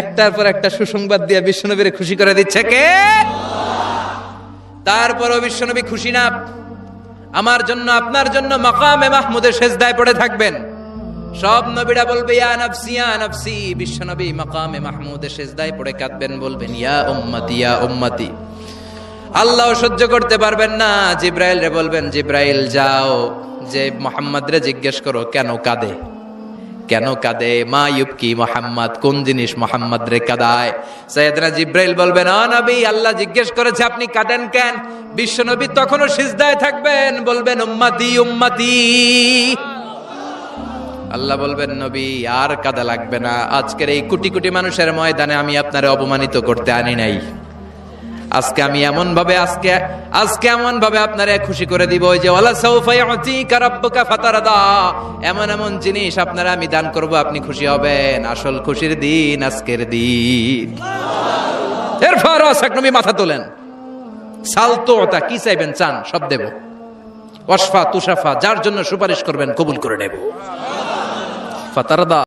একটার পর একটা সুসংবাদ দিয়ে বিশ্বনবীরে খুশি করে দিচ্ছে কে? তারপরও বিশ্বনবী খুশি না। আমার জন্য আপনার জন্য মাকামে মাহমুদের সেজদায় পড়ে থাকবেন। সব নবীরা বলবে ইয়া নাফসি ইয়া নাফসি, বিশ্বনবী মাকামে মাহমুদের সেজদায় পড়ে কাঁদবেন, বলবেন ইয়া উম্মতি ইয়া উম্মতি। আল্লাহ সহ্য করতে পারবেন না, জিব্রাইল রে বলবেন জিব্রাইল যাও যে মুহাম্মদ রে জিজ্ঞেস করো কেন কাঁদে, কেন কাঁদে, মা ইউবকি মুহাম্মদ, কোন জিনিস মুহাম্মদ রে কাঁদায়। সাইয়েদনা জিব্রাইল বলবেন ও নবী, আল্লাহ জিজ্ঞেস করেছে আপনি কাঁদেন কেন? বিশ্বনবী তখনও সিজদায় থাকবেন, বলবেন উম্মতি উম্মতি। আল্লাহ বলবেন নবী আর কাঁদা লাগবে না, আজকের এই কোটি কোটি মানুষের ময়দানে আমি আপনারে অপমানিত করতে আনি নাই। আজকে আমি এমন ভাবে আপনারে খুশি করে দিব যে ওয়ালা সাউফা ইউতিকা রাব্বুকা ফাতারদা, এমন এমন জিনিস আপনারা আমি দান করব, আপনি খুশি হবেন। আসল খুশির দিন আজকের দিন। এরপর নবী মাথা তোলেন, সালতোতা, কি চাইবেন চান সব দেব, ওয়াসফা তুষাফা, যার জন্য সুপারিশ করবেন কবুল করে নেব। ফাতারদা